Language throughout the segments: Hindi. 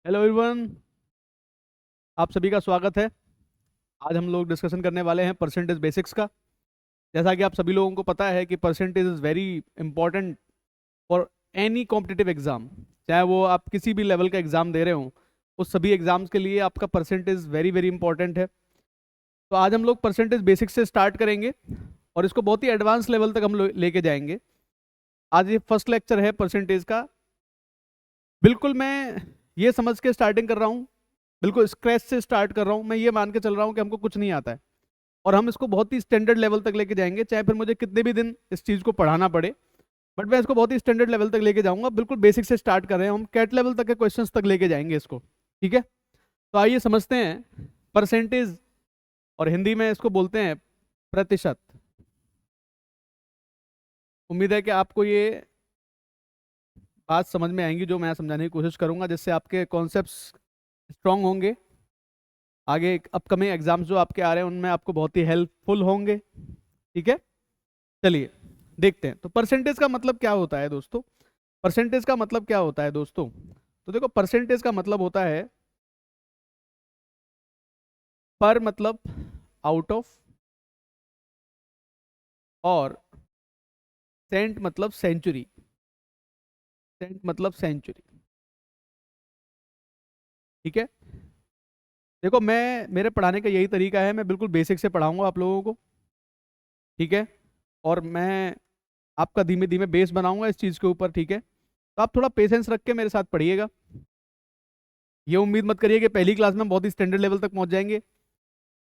हेलो एवरीवन, आप सभी का स्वागत है। आज हम लोग डिस्कशन करने वाले हैं परसेंटेज बेसिक्स का। जैसा कि आप सभी लोगों को पता है कि percentage is very important for any competitive exam. चाहे वो आप किसी भी लेवल का एग्जाम दे रहे हो, उस सभी एग्जाम्स के लिए आपका परसेंटेज वेरी वेरी इंपॉर्टेंट है। तो आज हम लोग परसेंटेज बेसिक्स से स्टार्ट करेंगे और इसको बहुत ही एडवांस लेवल तक हम लोग लेके जाएंगे। आज ये फर्स्ट लेक्चर है परसेंटेज का। बिल्कुल मैं ये समझ के स्टार्टिंग कर रहा हूँ, बिल्कुल स्क्रैच से स्टार्ट कर रहा हूँ। मैं ये मान के चल रहा हूँ कि हमको कुछ नहीं आता है और हम इसको बहुत ही स्टैंडर्ड लेवल तक लेके जाएंगे, चाहे फिर मुझे कितने भी दिन इस चीज़ को पढ़ाना पड़े। बट मैं इसको बहुत ही स्टैंडर्ड लेवल तक लेके जाऊंगा। बिल्कुल बेसिक से स्टार्ट कर रहे हैं हम, कैट लेवल तक के क्वेश्चंस तक लेके जाएंगे इसको। ठीक है, तो आइए समझते हैं परसेंटेज, और हिंदी में इसको बोलते हैं प्रतिशत। उम्मीद है कि आपको ये बात समझ में आएंगी जो मैं समझाने की कोशिश करूंगा, जिससे आपके कॉन्सेप्ट्स स्ट्रांग होंगे। आगे अपकमिंग एग्जाम्स जो आपके आ रहे हैं उनमें आपको बहुत ही हेल्पफुल होंगे। ठीक है, चलिए देखते हैं। तो परसेंटेज का मतलब क्या होता है दोस्तों? परसेंटेज का मतलब क्या होता है दोस्तों? तो देखो, परसेंटेज का मतलब होता है पर मतलब आउट ऑफ, और सेंट मतलब सेंचुरी। सेंट मतलब सेंचुरी। ठीक है, देखो मैं मेरे पढ़ाने का यही तरीका है, मैं बिल्कुल बेसिक से पढ़ाऊंगा आप लोगों को। ठीक है, और मैं आपका धीमे धीमे बेस बनाऊंगा इस चीज़ के ऊपर। ठीक है, तो आप थोड़ा पेशेंस रख के मेरे साथ पढ़िएगा। ये उम्मीद मत करिए कि पहली क्लास में हम बहुत ही स्टैंडर्ड लेवल तक पहुंच जाएंगे,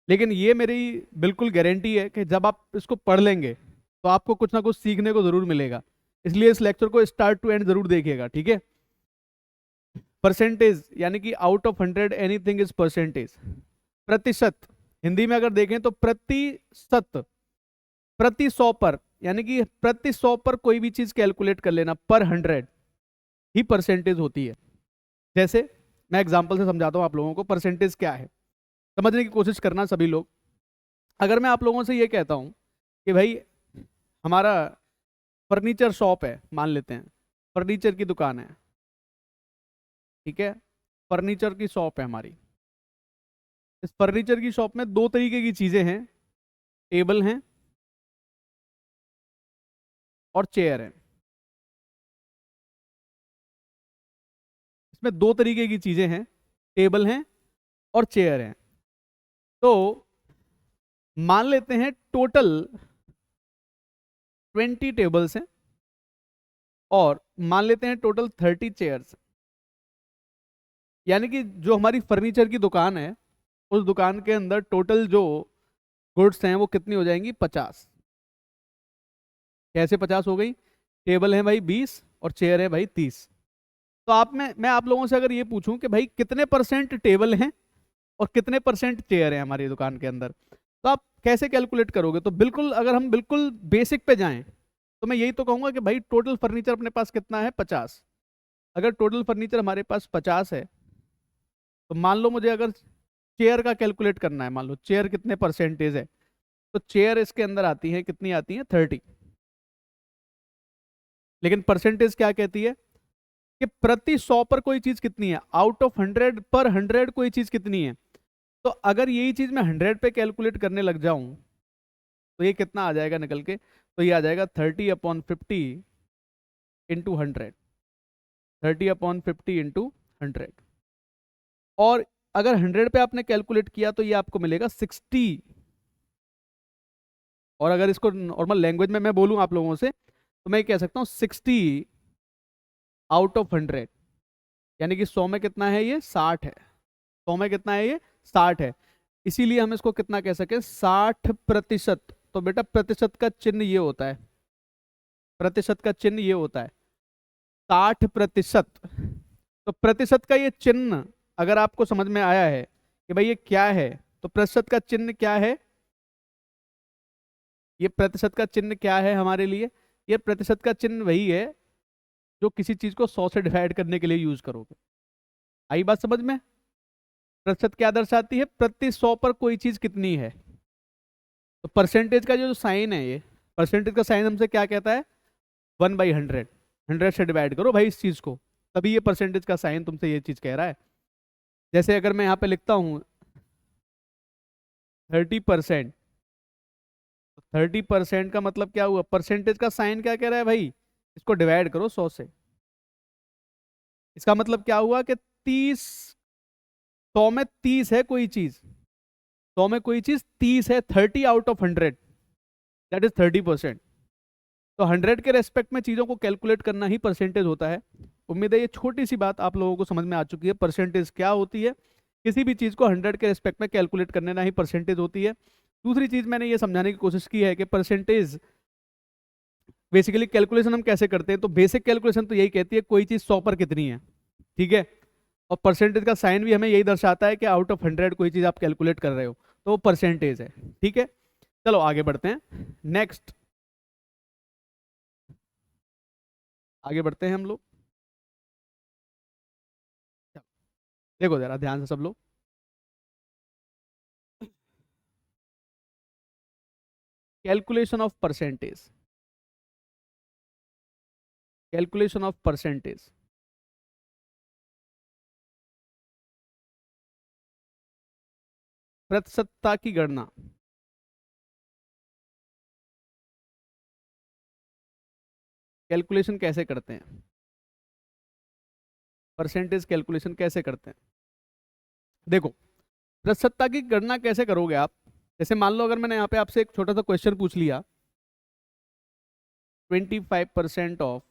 लेकिन ये मेरी बिल्कुल गारंटी है कि जब आप इसको पढ़ लेंगे तो आपको कुछ ना कुछ सीखने को जरूर मिलेगा। इसलिए इस लेक्चर को स्टार्ट टू एंड जरूर देखिएगा। ठीक है, परसेंटेज यानी कि out of 100 anything is percentage. प्रतिशत, हिंदी में अगर देखें तो प्रतिशत। प्रति 100 पर, यानी कि प्रति 100 पर कोई भी चीज कैलकुलेट कर लेना, पर 100 ही परसेंटेज होती है। जैसे मैं एग्जांपल से समझाता हूं आप लोगों को परसेंटेज क्या है, समझने की कोशिश करना सभी लोग। अगर मैं आप लोगों से ये कहता हूं कि भाई हमारा फर्नीचर शॉप है, मान लेते हैं फर्नीचर की दुकान है। ठीक है, फर्नीचर की शॉप है हमारी। इस फर्नीचर की शॉप में दो तरीके की चीजें हैं, टेबल हैं और चेयर है। इसमें दो तरीके की चीजें हैं, टेबल हैं और चेयर हैं। तो मान लेते हैं टोटल 20 टेबल्स हैं और मान लेते हैं टोटल 30 चेयर्स। यानी कि जो हमारी फर्नीचर की दुकान है, उस दुकान के अंदर टोटल जो गुड्स हैं वो कितनी हो जाएंगी? 50। कैसे 50 हो गई? टेबल है भाई 20 और चेयर है भाई 30। तो मैं आप लोगों से अगर ये पूछूं कि भाई कितने परसेंट टेबल हैं और कितने परसेंट चेयर है हमारी दुकान के अंदर, तो आप कैसे कैलकुलेट करोगे? तो बिल्कुल अगर हम बिल्कुल बेसिक पे जाएं तो मैं यही तो कहूंगा कि भाई टोटल फर्नीचर अपने पास कितना है? 50। अगर टोटल फर्नीचर हमारे पास 50 है, तो मान लो मुझे अगर चेयर का कैलकुलेट करना है, मान लो चेयर कितने परसेंटेज है, तो चेयर इसके अंदर आती है, कितनी आती है? 30। लेकिन परसेंटेज क्या कहती है कि प्रति 100 पर कोई चीज कितनी है? आउट ऑफ 100 पर 100 कोई चीज कितनी है? तो अगर यही चीज मैं 100 पे कैलकुलेट करने लग जाऊं तो ये कितना आ जाएगा निकल के? तो ये आ जाएगा 30/50 इंटू 100। 30/50 इंटू 100। और अगर 100 पे आपने कैलकुलेट किया तो ये आपको मिलेगा 60। और अगर इसको नॉर्मल लैंग्वेज में मैं बोलूं आप लोगों से, तो मैं कह सकता हूँ 60/100। यानी कि 100 में कितना है? ये 60 है। 100 में कितना है? ये 60 है। इसीलिए हम इसको कितना कह सके? 60%। तो बेटा प्रतिशत का चिन्ह ये होता है, प्रतिशत का चिन्ह ये होता है 60%। तो प्रतिशत का ये चिन्ह अगर आपको समझ में आया है कि भाई ये क्या है, तो प्रतिशत का चिन्ह क्या है? ये प्रतिशत का चिन्ह क्या है हमारे लिए? ये प्रतिशत का चिन्ह वही है जो किसी चीज को 100 से डिवाइड करने के लिए यूज करोगे। आई बात समझ में? प्रतिशत क्या दर्शाती है? प्रति 100 पर कोई चीज कितनी है। तो परसेंटेज का जो साइन है, ये परसेंटेज का साइन हमसे क्या कहता है? 1/100। 100 से डिवाइड करो भाई इस चीज को, तभी ये परसेंटेज का साइन तुमसे ये चीज कह रहा है। जैसे अगर मैं यहाँ पे लिखता हूँ 30%, 30% का मतलब क्या हुआ, परसेंटेज का साइन क्या कह रहा है भाई, इसको डिवाइड करो 100 से। इसका मतलब क्या हुआ कि 30, 100 में 30 है कोई चीज, 100 में कोई चीज 30 है, 30 आउट ऑफ 100, दैट इज 30%। तो 100 के रेस्पेक्ट में चीजों को कैलकुलेट करना ही परसेंटेज होता है। उम्मीद है ये छोटी सी बात आप लोगों को समझ में आ चुकी है, परसेंटेज क्या होती है। किसी भी चीज को 100 के रेस्पेक्ट में कैलकुलेट करने ना ही परसेंटेज होती है। दूसरी चीज मैंने ये समझाने की कोशिश की है कि परसेंटेज बेसिकली कैलकुलेशन हम कैसे करते हैं, तो बेसिक कैलकुलेशन तो यही कहती है कोई चीज 100 पर कितनी है, ठीक है। और परसेंटेज का साइन भी हमें यही दर्शाता है कि आउट ऑफ 100 कोई चीज आप कैलकुलेट कर रहे हो तो वो परसेंटेज है, ठीक है। चलो आगे बढ़ते हैं, नेक्स्ट आगे बढ़ते हैं हम लोग। देखो जरा ध्यान से सब लोग, calculation of percentage, calculation of percentage, प्रतिशतता की गणना कैलकुलेशन कैसे करते हैं, परसेंटेज कैलकुलेशन कैसे करते हैं। देखो प्रतिशतता की गणना कैसे करोगे आप, जैसे मान लो अगर मैंने यहाँ पे आपसे एक छोटा सा क्वेश्चन पूछ लिया, 25% ऑफ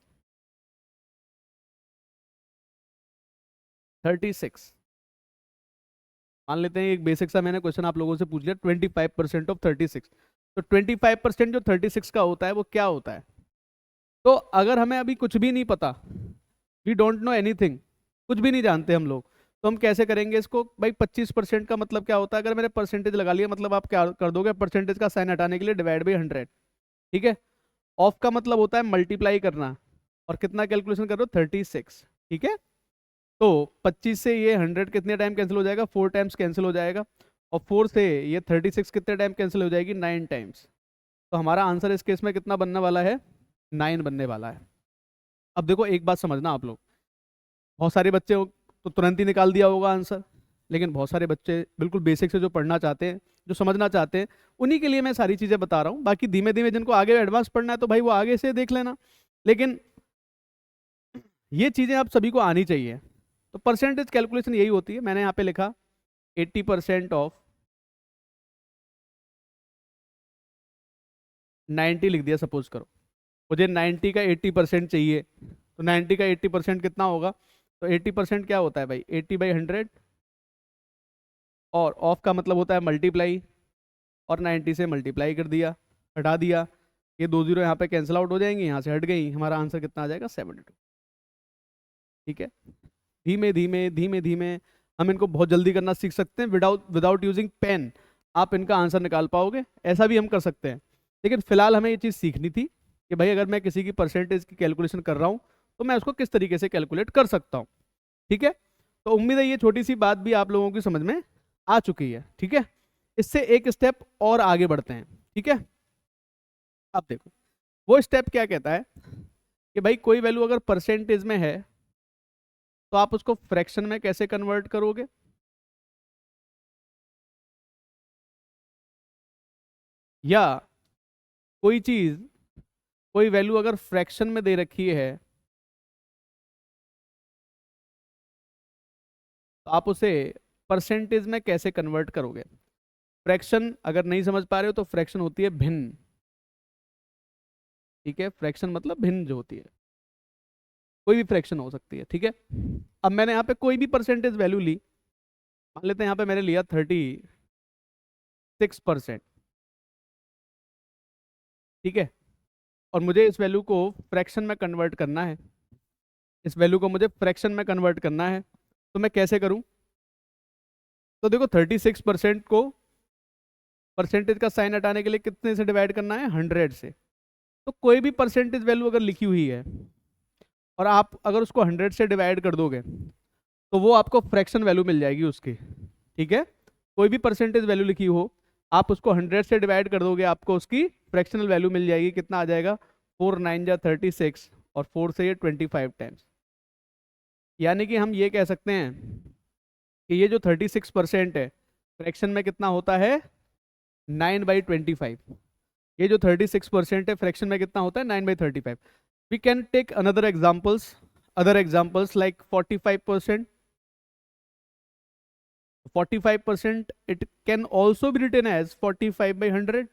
36, मान लेते हैं एक बेसिक सा मैंने क्वेश्चन आप लोगों से पूछ लिया 25% ऑफ 36, तो 25% जो 36 का होता है वो क्या होता है। तो अगर हमें अभी कुछ भी नहीं पता, वी डोंट नो एनीथिंग, कुछ भी नहीं जानते हम लोग, तो हम कैसे करेंगे इसको भाई, 25% का मतलब क्या होता है, अगर मैंने परसेंटेज लगा लिया मतलब आप क्या कर दोगे, परसेंटेज का साइन हटाने के लिए डिवाइड बाई 100, ठीक है। ऑफ का मतलब होता है मल्टीप्लाई करना, और कितना कैलकुलेशन कर रहे हो 36, ठीक है। तो 25 से ये 100 कितने टाइम कैंसिल हो जाएगा, 4 टाइम्स कैंसिल हो जाएगा, और 4 से ये 36 कितने टाइम कैंसिल हो जाएगी, 9 टाइम्स। तो हमारा आंसर इस केस में कितना बनने वाला है, 9 बनने वाला है। अब देखो एक बात समझना आप लोग, बहुत सारे बच्चे तो तुरंत ही निकाल दिया होगा आंसर, लेकिन बहुत सारे बच्चे बिल्कुल बेसिक से जो पढ़ना चाहते हैं, जो समझना चाहते हैं, उन्हीं के लिए मैं सारी चीज़ें बता रहा हूँ। बाकी धीमे धीमे जिनको आगे एडवांस पढ़ना है तो भाई वो आगे से देख लेना, लेकिन ये चीज़ें आप सभी को आनी चाहिए। तो परसेंटेज कैलकुलेशन यही होती है, मैंने यहाँ पे लिखा 80% ऑफ 90 लिख दिया, सपोज करो मुझे 90 का 80% चाहिए, तो 90 का 80% कितना होगा, तो 80% क्या होता है भाई, 80/100, और ऑफ का मतलब होता है मल्टीप्लाई, और 90 से मल्टीप्लाई कर दिया, हटा दिया, ये 2 जीरो यहाँ पे कैंसिल आउट हो जाएंगे, यहाँ से हट गई, हमारा आंसर कितना आ जाएगा 72, ठीक है। धीमे धीमे धीमे धीमे हम इनको बहुत जल्दी करना सीख सकते हैं, विदाउट विदाउट यूजिंग पेन आप इनका आंसर निकाल पाओगे, ऐसा भी हम कर सकते हैं। लेकिन फिलहाल हमें ये चीज़ सीखनी थी कि भाई अगर मैं किसी की परसेंटेज की कैलकुलेशन कर रहा हूँ तो मैं उसको किस तरीके से कैलकुलेट कर सकता हूँ, ठीक है। तो उम्मीद है ये छोटी सी बात भी आप लोगों की समझ में आ चुकी है, ठीक है। इससे एक स्टेप और आगे बढ़ते हैं, ठीक है। अब देखो वो स्टेप क्या कहता है कि भाई कोई वैल्यू अगर परसेंटेज में है तो आप उसको फ्रैक्शन में कैसे कन्वर्ट करोगे, या कोई चीज, कोई वैल्यू अगर फ्रैक्शन में दे रखी है तो आप उसे परसेंटेज में कैसे कन्वर्ट करोगे। फ्रैक्शन अगर नहीं समझ पा रहे हो तो फ्रैक्शन होती है भिन्न, ठीक है। फ्रैक्शन मतलब भिन्न जो होती है, कोई भी फ्रैक्शन हो सकती है, ठीक है। अब मैंने यहाँ पे कोई भी परसेंटेज वैल्यू ली, मान लेते हैं यहाँ पे मैंने लिया 36%, ठीक है। और मुझे इस वैल्यू को फ्रैक्शन में कन्वर्ट करना है, इस वैल्यू को मुझे फ्रैक्शन में कन्वर्ट करना है, तो मैं कैसे करूं। तो देखो 36% को परसेंटेज का साइन हटाने के लिए कितने से डिवाइड करना है, 100 से। तो कोई भी परसेंटेज वैल्यू अगर लिखी हुई है और आप अगर उसको 100 से डिवाइड कर दोगे तो वो आपको फ्रैक्शन वैल्यू मिल जाएगी उसकी, ठीक है। कोई भी परसेंटेज वैल्यू लिखी हो, आप उसको 100 से डिवाइड कर दोगे, आपको उसकी फ्रैक्शनल वैल्यू मिल जाएगी, कितना आ जाएगा, 4 9 जा 36, और 4 से ये 25 टाइम्स। यानी कि हम ये कह सकते हैं कि ये जो 36% है फ्रैक्शन में कितना होता है 9/25। ये जो 36% है फ्रैक्शन में कितना होता है 9/35। We can take another examples, other examples like 45%। 45% it can also be written as 45/100,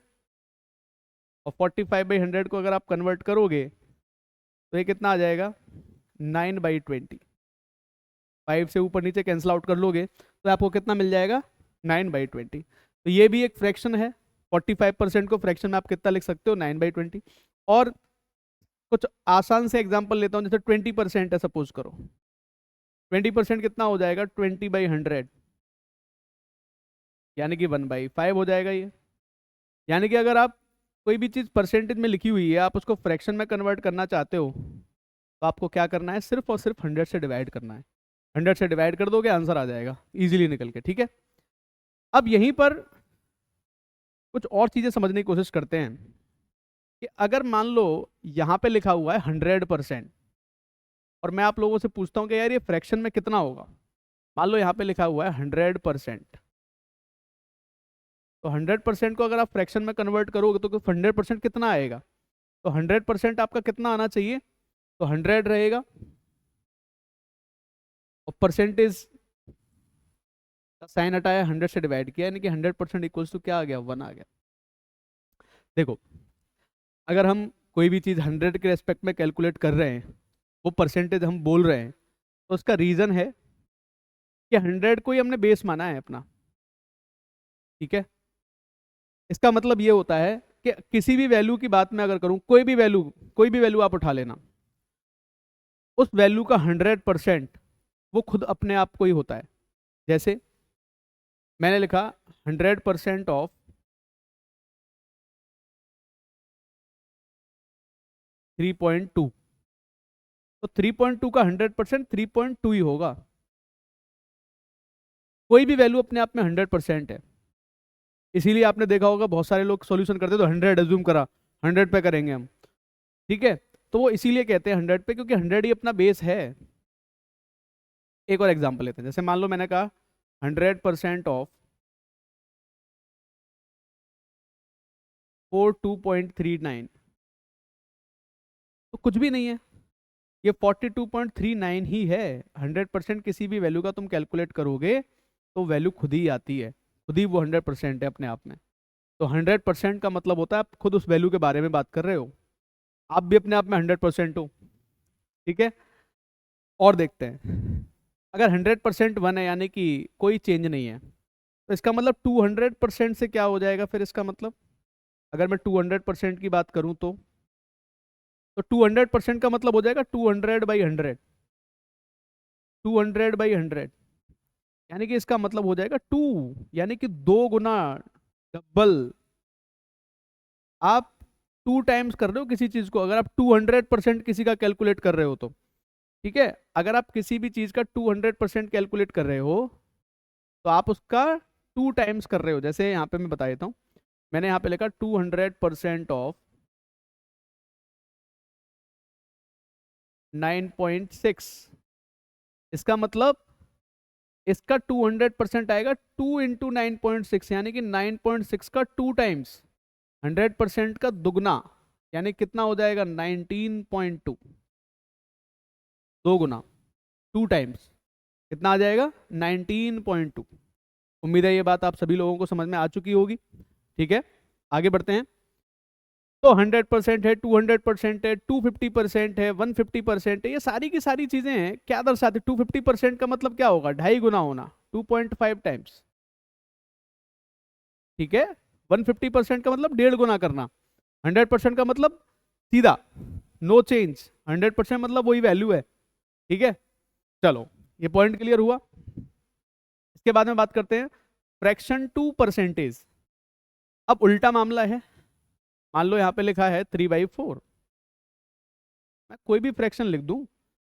और 45/100 को अगर आप कन्वर्ट करोगे तो ये कितना आ जाएगा 9/20। 5 से ऊपर नीचे कैंसिल आउट कर लोगे तो आपको कितना मिल जाएगा 9/20। तो ये भी एक फ्रैक्शन है। 45% को फ्रैक्शन में आप कितना लिख सकते हो 9/20। और कुछ आसान से एग्जांपल लेता हूं, जैसे 20% है सपोज करो। 20% कितना हो जाएगा 20/100, यानी कि 1/5 हो जाएगा ये। यानी कि अगर आप कोई भी चीज़ परसेंटेज में लिखी हुई है, आप उसको फ्रैक्शन में कन्वर्ट करना चाहते हो, तो आपको क्या करना है, सिर्फ और सिर्फ 100 से डिवाइड करना है। 100 से डिवाइड कर दोगे आंसर आ जाएगा इजीली निकल के। ठीक है, अब यहीं पर कुछ और चीज़ें समझने की कोशिश करते हैं कि अगर मान लो यहाँ पे लिखा हुआ है 100%, और मैं आप लोगों से पूछता हूँ कि यार ये फ्रैक्शन में कितना होगा। मान लो यहाँ पे लिखा हुआ है 100%, तो 100% को अगर आप फ्रैक्शन में कन्वर्ट करोगे तो 100% कितना आएगा, तो 100% आपका कितना आना चाहिए, तो 100 रहेगा, और परसेंटेज का साइन हटाया 100 से डिवाइड किया, यानी कि 100% इक्वल्स टू क्या आ गया 1 आ गया। देखो अगर हम कोई भी चीज़ 100 के रेस्पेक्ट में कैलकुलेट कर रहे हैं, वो परसेंटेज हम बोल रहे हैं, तो उसका रीज़न है कि 100 को ही हमने बेस माना है अपना। ठीक है, इसका मतलब ये होता है कि किसी भी वैल्यू की बात मैं अगर करूं, कोई भी वैल्यू आप उठा लेना, उस वैल्यू का 100% वो खुद अपने आप को ही होता है। जैसे मैंने लिखा 100% ऑफ 3.2, तो 3.2 का 100% 3.2 ही होगा। कोई भी वैल्यू अपने आप में 100% है। इसीलिए आपने देखा होगा बहुत सारे लोग सॉल्यूशन करते तो 100 एज्यूम करा, 100 पे करेंगे हम। ठीक है, तो वो इसीलिए कहते हैं 100 पे, क्योंकि 100 ही अपना बेस है। एक और एग्जांपल लेते हैं, जैसे मान लो मैंने कहा 100% ऑफ 42.39, तो कुछ भी नहीं है, ये 42.39 ही है। 100% किसी भी वैल्यू का तुम कैलकुलेट करोगे तो वैल्यू खुद ही आती है, खुद ही वो 100% है अपने आप में। तो 100% का मतलब होता है आप खुद उस वैल्यू के बारे में बात कर रहे हो, आप भी अपने आप में 100% हो। ठीक है, और देखते हैं, अगर 100% 1 है यानी कि कोई चेंज नहीं है, तो इसका मतलब 200% से क्या हो जाएगा फिर इसका मतलब, अगर मैं 200% की बात करूं तो 200% का मतलब हो जाएगा 200/100, 200/100, यानी कि इसका मतलब हो जाएगा 2, यानी कि 2 गुना, डबल। आप 2 टाइम्स कर रहे हो किसी चीज को, अगर आप 200% किसी का कैलकुलेट कर रहे हो तो। ठीक है, अगर आप किसी भी चीज का 200% कैलकुलेट कर रहे हो तो आप उसका 2 टाइम्स कर रहे हो। जैसे यहाँ पे मैं बता देता हूँ, मैंने यहाँ पे लिखा 200% ऑफ 9.6, इसका मतलब इसका 200% आएगा 2 इंटू 9.6, यानी कि 9.6 का 2 टाइम्स, 100% का दुगना, यानी कितना हो जाएगा 19.2, 2 गुना 2 टाइम्स कितना आ जाएगा 19.2। उम्मीद है ये बात आप सभी लोगों को समझ में आ चुकी होगी। ठीक है, आगे बढ़ते हैं। तो 100% है, 200% है, 250% है, 150% है, ये सारी की सारी चीजें हैं क्या दर्शाते। 250% का मतलब क्या होगा 2.5 गुना होना, 2.5 टाइम्स। ठीक है, 150% का मतलब 1.5 गुना करना, 100% का मतलब सीधा नो चेंज, 100% मतलब वही वैल्यू है। ठीक है, चलो ये पॉइंट क्लियर हुआ। इसके बाद में बात करते हैं फ्रैक्शन टू परसेंटेज। अब उल्टा मामला है, मान लो यहाँ पे लिखा है 3/4, मैं कोई भी फ्रैक्शन लिख दूं,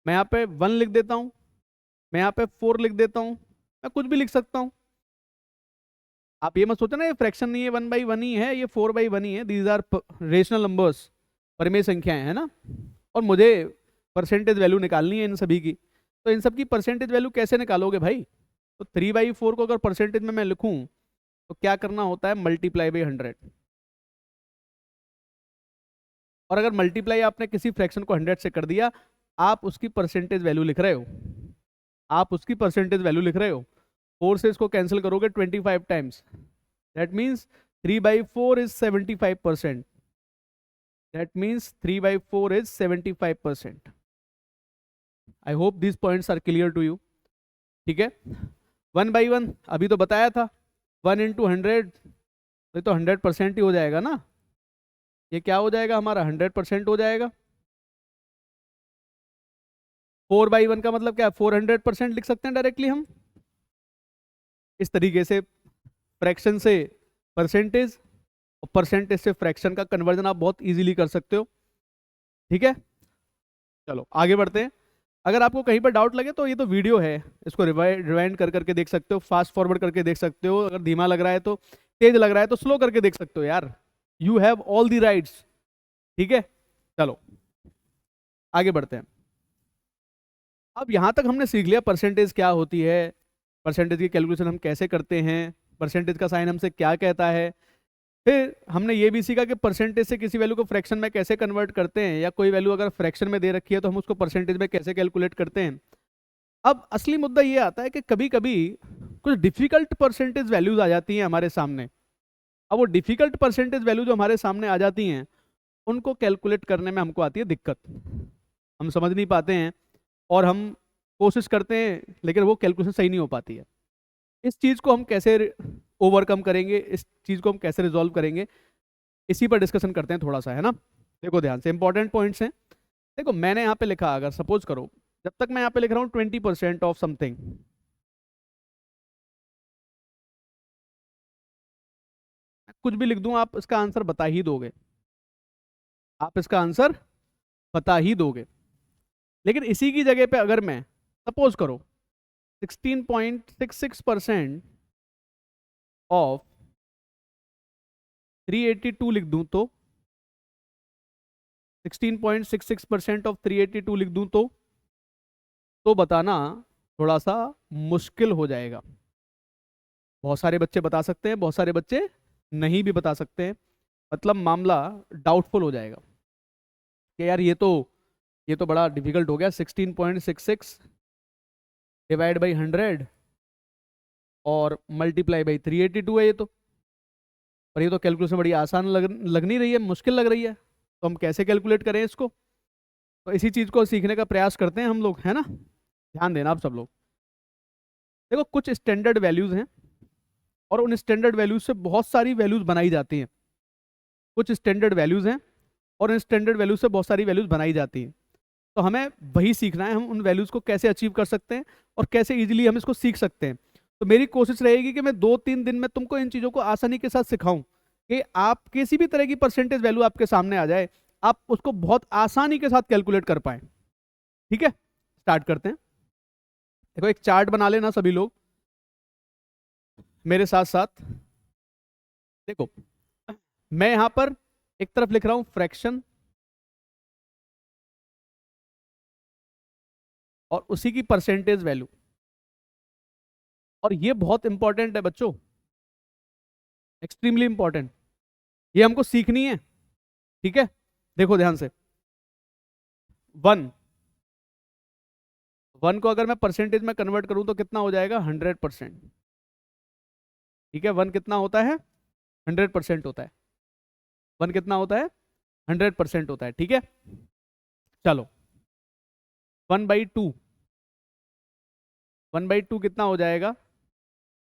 मैं यहाँ पे 1 लिख देता हूँ, मैं यहाँ पे 4 लिख देता हूँ, मैं कुछ भी लिख सकता हूँ। आप ये मत सोचना ना ये फ्रैक्शन नहीं है, 1/1 ही है, ये 4/1 ही है, दीज आर रेशनल नंबर्स, परिमेय संख्याएं है ना। और मुझे परसेंटेज वैल्यू निकालनी है इन सभी की, तो इन सब की परसेंटेज वैल्यू कैसे निकालोगे भाई, तो 3/4 को अगर परसेंटेज में मैं लिखूं तो क्या करना होता है, मल्टीप्लाई बाई 100। और अगर मल्टीप्लाई आपने किसी फ्रैक्शन को 100 से कर दिया, आप उसकी परसेंटेज वैल्यू लिख रहे हो, आप उसकी परसेंटेज वैल्यू लिख रहे हो। 4 से इसको कैंसिल करोगे 25 times, that means 3/4 is 75%। That means 3/4 is 75%। I hope this points are clear to you. ठीक है, 1/1 अभी तो बताया था, 1 इंटू 100 तो 100% ही हो जाएगा ना, ये क्या हो जाएगा हमारा, 100% हो जाएगा। 4/1 का मतलब क्या है, 400% लिख सकते हैं डायरेक्टली हम। इस तरीके से फ्रैक्शन से परसेंटेज और परसेंटेज से फ्रैक्शन का कन्वर्जन आप बहुत इजीली कर सकते हो। ठीक है, चलो आगे बढ़ते हैं। अगर आपको कहीं पर डाउट लगे तो ये तो वीडियो है, इसको रिवाइंड कर करके देख सकते हो, फास्ट फॉरवर्ड करके देख सकते हो, अगर धीमा लग रहा है तो, तेज लग रहा है तो स्लो करके देख सकते हो यार, you have all the rights. ठीक है, चलो आगे बढ़ते हैं। अब यहां तक हमने सीख लिया परसेंटेज क्या होती है, परसेंटेज की कैलकुलेशन हम कैसे करते हैं, परसेंटेज का साइन हमसे क्या कहता है। फिर हमने ये भी सीखा कि परसेंटेज से किसी वैल्यू को फ्रैक्शन में कैसे कन्वर्ट करते हैं, या कोई वैल्यू अगर फ्रैक्शन में दे रखी है तो हम उसको परसेंटेज में कैसे कैलकुलेट करते हैं। अब असली मुद्दा ये आता है कि कभी कभी कुछ डिफिकल्ट परसेंटेज वैल्यूज आ जाती हैं हमारे सामने। अब वो डिफिकल्ट परसेंटेज वैल्यू जो हमारे सामने आ जाती हैं, उनको कैलकुलेट करने में हमको आती है दिक्कत, हम समझ नहीं पाते हैं, और हम कोशिश करते हैं लेकिन वो कैलकुलेशन सही नहीं हो पाती है। इस चीज़ को हम कैसे ओवरकम करेंगे, इस चीज़ को हम कैसे रिजॉल्व करेंगे, इसी पर डिस्कशन करते हैं थोड़ा सा, है ना। देखो ध्यान से, इंपॉर्टेंट पॉइंट्स हैं। देखो मैंने यहाँ पे लिखा, अगर सपोज करो, जब तक मैं यहाँ पे लिख रहा हूँ 20% ऑफ समथिंग, कुछ भी लिख दूं आप इसका आंसर बता ही दोगे, आप इसका आंसर बता ही दोगे। लेकिन इसी की जगह पे अगर मैं सपोज करो 16.66% ऑफ 382 लिख दूं तो, 16.66% ऑफ 382 लिख दूं तो बताना थोड़ा सा मुश्किल हो जाएगा। बहुत सारे बच्चे बता सकते हैं, बहुत सारे बच्चे नहीं भी बता सकते हैं, मतलब मामला डाउटफुल हो जाएगा कि यार ये तो बड़ा डिफिकल्ट हो गया, 16.66 डिवाइड बाई 100 और मल्टीप्लाई बाई 382 है ये तो, और ये तो कैलकुलेशन बड़ी आसान लग नहीं रही है, मुश्किल लग रही है, तो हम कैसे कैलकुलेट करें इसको। तो इसी चीज़ को सीखने का प्रयास करते हैं हम लोग, है ना। ध्यान देना आप सब लोग। देखो कुछ स्टैंडर्ड वैल्यूज हैं, और उन स्टैंडर्ड वैल्यूज से बहुत सारी वैल्यूज बनाई जाती हैं। कुछ स्टैंडर्ड वैल्यूज हैं और इन स्टैंडर्ड वैल्यूज से बहुत सारी वैल्यूज बनाई जाती हैं। तो हमें वही सीखना है, हम उन वैल्यूज को कैसे अचीव कर सकते हैं और कैसे इजीली हम इसको सीख सकते हैं। तो मेरी कोशिश रहेगी कि मैं 2-3 दिन में तुमको इन चीज़ों को आसानी के साथ सिखाऊं, कि आप किसी भी तरह की परसेंटेज वैल्यू आपके सामने आ जाए, आप उसको बहुत आसानी के साथ कैलकुलेट कर पाए। ठीक है, स्टार्ट करते हैं। देखो एक चार्ट बना लेना सभी लोग मेरे साथ साथ। देखो मैं यहां पर एक तरफ लिख रहा हूं फ्रैक्शन, और उसी की परसेंटेज वैल्यू, और ये बहुत इंपॉर्टेंट है बच्चों, एक्सट्रीमली इंपॉर्टेंट, ये हमको सीखनी है। ठीक है, देखो ध्यान से, 1 को अगर मैं परसेंटेज में कन्वर्ट करूं तो कितना हो जाएगा, 100%। ठीक है, 1 कितना होता है, 100% होता है। 1 कितना होता है, 100% होता है। ठीक है, चलो 1/2, 1/2 कितना हो जाएगा,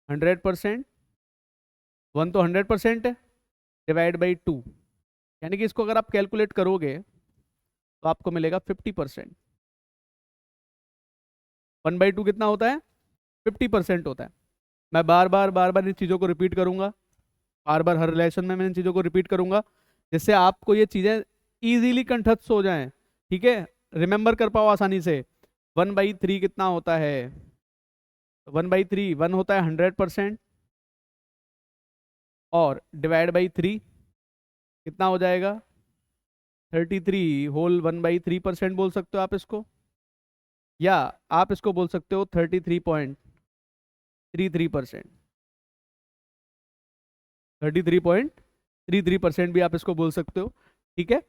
100%। 1 तो 100% है, डिवाइड बाई 2, यानी कि इसको अगर आप कैलकुलेट करोगे तो आपको मिलेगा 50%। 1/2 कितना होता है, 50% होता है। मैं बार बार इन चीज़ों को रिपीट करूंगा, बार बार हर रिलेशन में मैं इन चीज़ों को रिपीट करूंगा, जिससे आपको ये चीज़ें इजीली कंठस्थ हो जाएं। ठीक है, रिमेंबर कर पाओ आसानी से। 1/3 कितना होता है, 1/3, 1 होता है 100%, और डिवाइड बाई 3 कितना हो जाएगा, 33 होल 1/3% बोल सकते हो आप इसको, या आप इसको बोल सकते हो 33.3 33%, 33.33% भी आप इसको बोल सकते हो, ठीक है।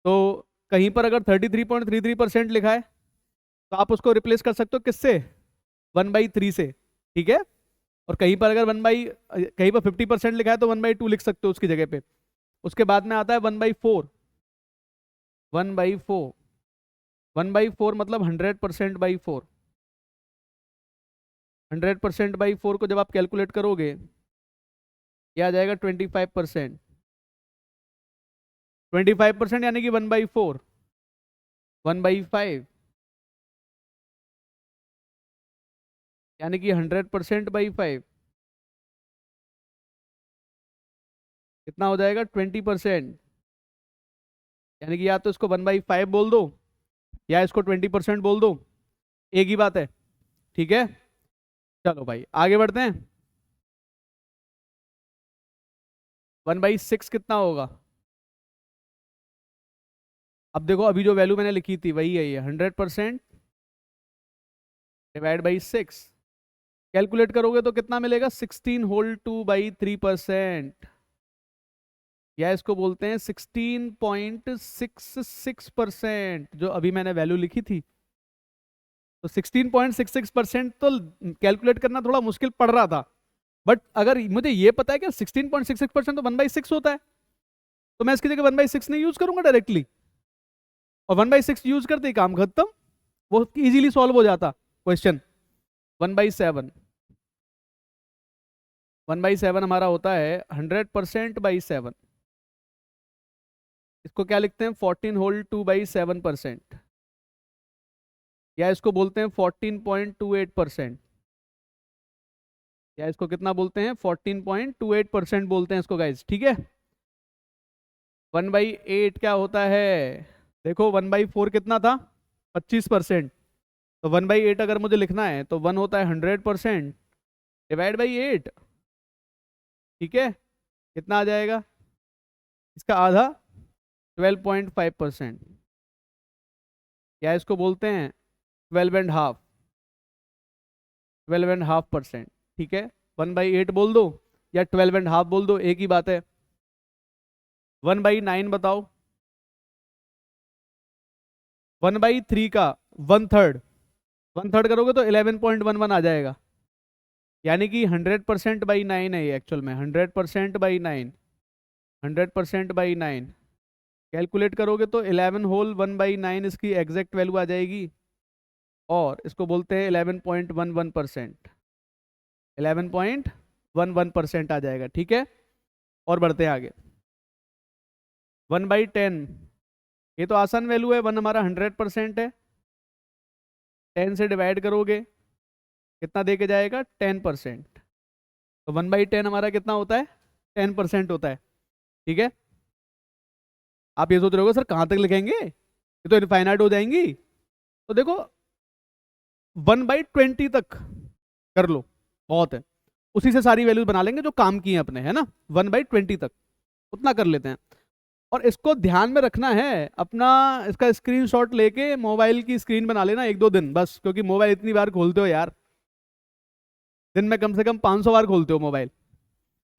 तो कहीं पर अगर 33.33% लिखा है तो आप उसको रिप्लेस कर सकते हो किससे, 1/3 से, ठीक है। और कहीं पर अगर कहीं पर 50% लिखा है तो 1/2 लिख सकते हो उसकी जगह पे। उसके बाद में आता है 1/4, 1/4, 1/4 मतलब 100%/4, 100%/4 को जब आप कैलकुलेट करोगे ये आ जाएगा 25%, 25% यानी कि 1/4, 1/5 यानी कि 100%/5 कितना हो जाएगा 20%, यानी कि या तो इसको 1/5 बोल दो या इसको 20% बोल दो, एक ही बात है, ठीक है। चलो भाई आगे बढ़ते हैं। 1/6 कितना होगा, अब देखो अभी जो वैल्यू मैंने लिखी थी वही है ये, 100% डिवाइड बाई 6, कैलकुलेट करोगे तो कितना मिलेगा, 16 होल 2/3%, या इसको बोलते हैं 16.66%, जो अभी मैंने वैल्यू लिखी थी। तो 16.66% तो कैलकुलेट करना थोड़ा मुश्किल पड़ रहा था, बट अगर मुझे ये पता है कि 16.66% तो 1/6 होता है, तो मैं इसकी जगह 1/6 नहीं यूज करूंगा डायरेक्टली, और 1/6 यूज करते ही काम खत्म, वो इजीली सॉल्व हो जाता क्वेश्चन। 1/7, 1/7 हमारा होता है 100%/7, इसको क्या लिखते हैं 14 होल 2/7%, या इसको बोलते हैं 14.28%, या इसको कितना बोलते हैं 14.28% बोलते हैं इसको गाइज, ठीक है। 1/8 क्या होता है, देखो 1/4 कितना था 25%, तो 1/8 अगर मुझे लिखना है तो 1 होता है 100% डिवाइड बाई 8, ठीक है। कितना आ जाएगा, इसका आधा 12.5%, या इसको बोलते हैं 12.5, 12.5%, ठीक है। 1/8 बोल दो या 12.5 बोल दो, एक ही बात है। 1/9 बताओ, 1/3 का 1/3, 1/3 करोगे तो 11.11 आ जाएगा, यानी कि 100%/9 है ये एक्चुअल में, 100%/9, 100%/9 कैलकुलेट करोगे तो 11 होल 1/9 इसकी एग्जैक्ट वैल्यू आ जाएगी, और इसको बोलते हैं 11.11%, 11.11% आ जाएगा, ठीक है। और बढ़ते हैं आगे। 1/10, ये तो आसान वैल्यू है, 1 हमारा 100% है, 10 से डिवाइड करोगे कितना दे के जाएगा 10%, तो 1/10 हमारा कितना होता है 10% होता है, ठीक है। आप ये सोच रहे हो सर कहाँ तक लिखेंगे, ये तो इनफाइनाइट हो जाएंगी, तो देखो 1/20 तक कर लो, बहुत है, उसी से सारी वैल्यूज बना लेंगे जो काम की हैं अपने, है ना। 1/20 तक उतना कर लेते हैं, और इसको ध्यान में रखना है अपना, इसका स्क्रीनशॉट लेके मोबाइल की स्क्रीन बना लेना 1-2 दिन बस, क्योंकि मोबाइल इतनी बार खोलते हो यार, दिन में कम से कम 500 बार खोलते हो मोबाइल,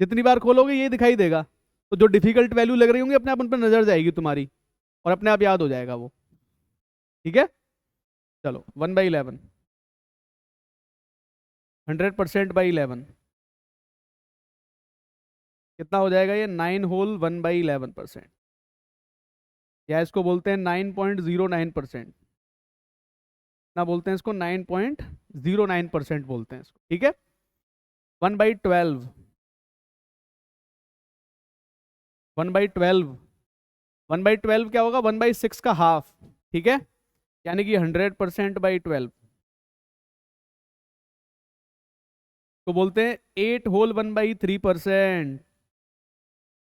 जितनी बार खोलोगे ये दिखाई देगा, तो जो डिफिकल्ट वैल्यू लग रही होंगी अपने आप उन पर नजर जाएगी तुम्हारी, और अपने आप याद हो जाएगा वो, ठीक है। चलो 1/11, 100%/11 कितना हो जाएगा ये 9 होल 1/11%, या इसको बोलते हैं 9.09%, ना बोलते हैं इसको 9.09% बोलते हैं इसको, ठीक है। 1/12, 1/12, 1/12 क्या होगा 1/6 का हाफ, ठीक है, यानी कि 100%/12 को बोलते हैं 8 होल 1/3%,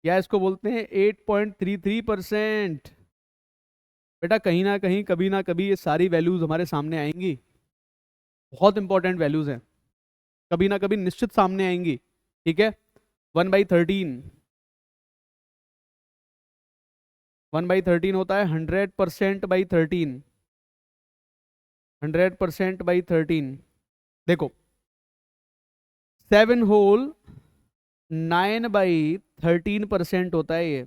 या इसको बोलते हैं 8.33%। बेटा कहीं ना कभी ये सारी वैल्यूज हमारे सामने आएंगी, बहुत इंपॉर्टेंट वैल्यूज हैं, कभी ना कभी निश्चित सामने आएंगी, ठीक है। 1/13, 1/13 होता है 100%/13, 100%/13, देखो 7 होल 9/13% होता है ये,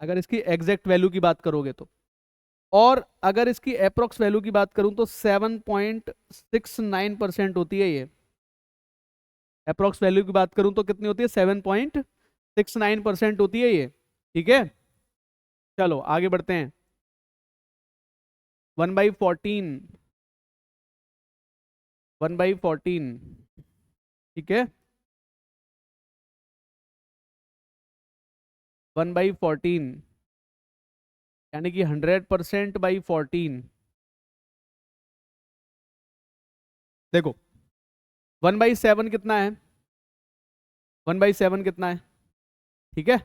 अगर इसकी एग्जैक्ट वैल्यू की बात करोगे तो। और अगर इसकी अप्रोक्स वैल्यू की बात करूं तो 7.69% होती है ये। अप्रोक्स वैल्यू की बात करूं तो कितनी होती है? 7.69% होती है ये। ठीक है, चलो आगे बढ़ते हैं। 1/14, 1/14, ठीक है, 1/14 यानी कि 100%/14। देखो 1/7 कितना है? 1/7 कितना है? ठीक है,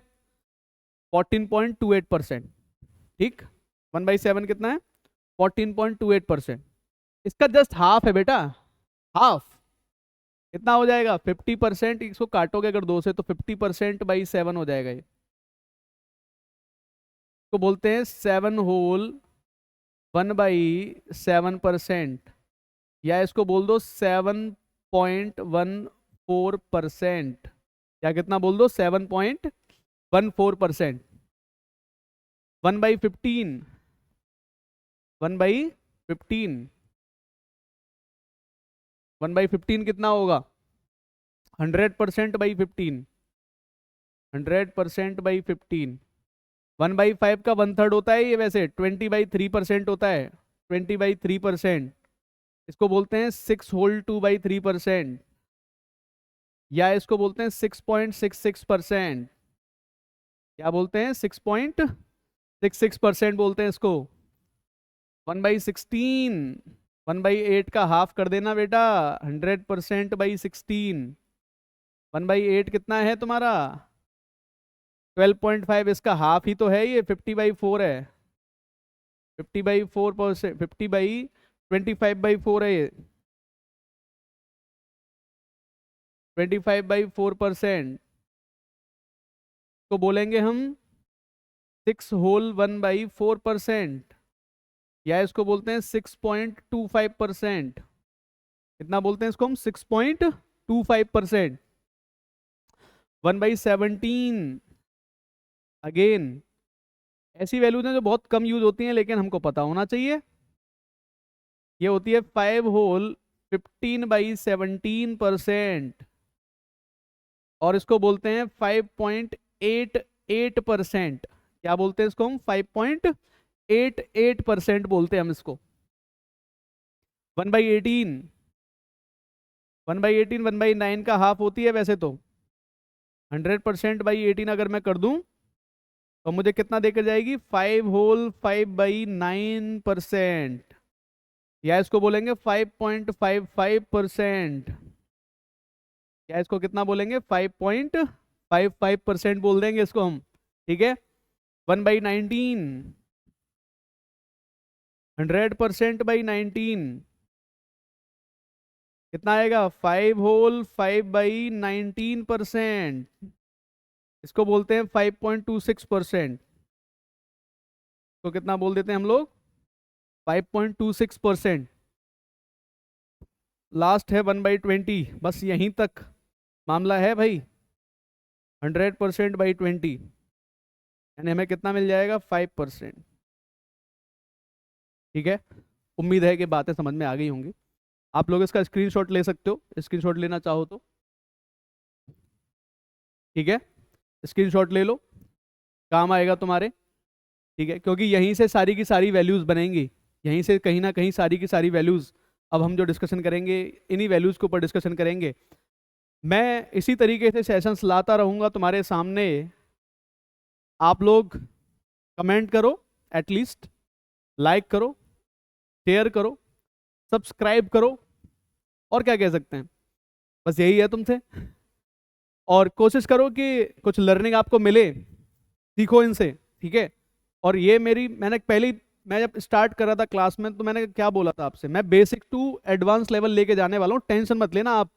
14.28%। ठीक, 1/7 कितना है? 14.28%। इसका जस्ट हाफ है बेटा, हाफ। कितना हो जाएगा? 50%। इसको काटोगे अगर 2 से तो 50%/7 हो जाएगा ये। इसको बोलते हैं 7 होल 1/7%, या इसको बोल दो 7.14%, या कितना बोल दो? 7.14%। 1/15, 1/15, 1/15 कितना होगा? 100%/15, 100%/15। 1/5 का 1/3 होता है ये, वैसे 20/3% होता है, 20/3%। इसको बोलते हैं 6 होल 2/3%, या इसको बोलते हैं 6.66%। क्या बोलते हैं? 6.66% बोलते हैं इसको। 1/16, 1/8 का हाफ कर देना बेटा, 100%/16। 1/8 कितना है तुम्हारा? 12.5। इसका हाफ ही तो है ये, 50/4 है। 50/4%, 50/25/4 है ये, 25/4%। तो बोलेंगे हम 6 होल 1/4%, या इसको बोलते हैं 6.25%। कितना बोलते हैं इसको हम? 6.25%। 1/17, अगेन ऐसी वैल्यूज हैं जो बहुत कम यूज होती हैं लेकिन हमको पता होना चाहिए। ये होती है 5 होल 15/17%, और इसको बोलते हैं 5.88%। क्या बोलते हैं इसको हम? 5.88% बोलते हैं हम इसको। 1/18, 1/18 1/9 का हाफ होती है वैसे तो। 100%/18 अगर मैं कर दूं तो मुझे कितना देकर जाएगी? 5 होल 5/9%, या इसको बोलेंगे 5.55%, या इसको कितना बोलेंगे? 5.55% बोल देंगे इसको हम। ठीक है, 1/19, 100%/19 कितना आएगा? 5 होल 5/19%। इसको बोलते हैं 5.26%। तो कितना बोल देते हैं हम लोग? 5.26%। लास्ट है 1/20, बस यहीं तक मामला है भाई। 100%/20 यानी हमें कितना मिल जाएगा? 5%। ठीक है, उम्मीद है कि बातें समझ में आ गई होंगी। आप लोग इसका स्क्रीनशॉट ले सकते हो, स्क्रीनशॉट लेना चाहो तो। ठीक है, स्क्रीनशॉट ले लो, काम आएगा तुम्हारे। ठीक है, क्योंकि यहीं से सारी की सारी वैल्यूज बनेंगी, यहीं से कहीं ना कहीं सारी की सारी वैल्यूज, अब हम जो डिस्कशन करेंगे इन्हीं वैल्यूज के ऊपर डिस्कशन करेंगे। मैं इसी तरीके से सेशंस लाता रहूंगा तुम्हारे सामने। आप लोग कमेंट करो, एटलीस्ट लाइक करो, शेयर करो, सब्सक्राइब करो, और क्या कह सकते हैं, बस यही है तुमसे। और कोशिश करो कि कुछ लर्निंग आपको मिले, सीखो इनसे। ठीक है, और ये मैंने पहले, मैं जब स्टार्ट कर रहा था क्लास में तो मैंने क्या बोला था आपसे, मैं बेसिक टू एडवांस लेवल लेके जाने वाला हूँ, टेंशन मत लेना आप।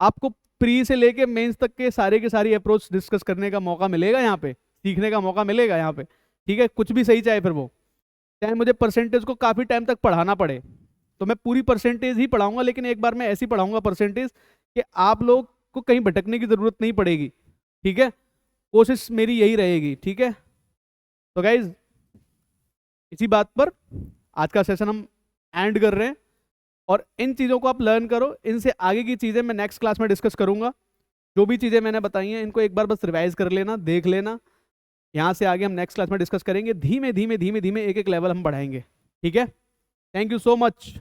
आपको प्री से लेके मेंस तक के सारी अप्रोच डिस्कस करने का मौका मिलेगा यहाँ पे, सीखने का मौका मिलेगा यहाँ पे। ठीक है, कुछ भी सही चाहे फिर वो, चाहे मुझे परसेंटेज को काफी टाइम तक पढ़ाना पड़े तो मैं पूरी परसेंटेज ही पढ़ाऊंगा, लेकिन एक बार मैं ऐसी पढ़ाऊंगा परसेंटेज कि आप लोग को कहीं भटकने की जरूरत नहीं पड़ेगी, ठीक है। कोशिश मेरी यही रहेगी, ठीक है। तो गाइज इसी बात पर आज का सेशन हम एंड कर रहे हैं, और इन चीज़ों को आप लर्न करो। इनसे आगे की चीज़ें मैं नेक्स्ट क्लास में डिस्कस करूंगा। जो भी चीज़ें मैंने बताई हैं इनको एक बार बस रिवाइज कर लेना, देख लेना। यहाँ से आगे हम नेक्स्ट क्लास में डिस्कस करेंगे, धीमे धीमे धीमे धीमे एक एक लेवल हम बढ़ाएंगे, ठीक है। Thank you so much.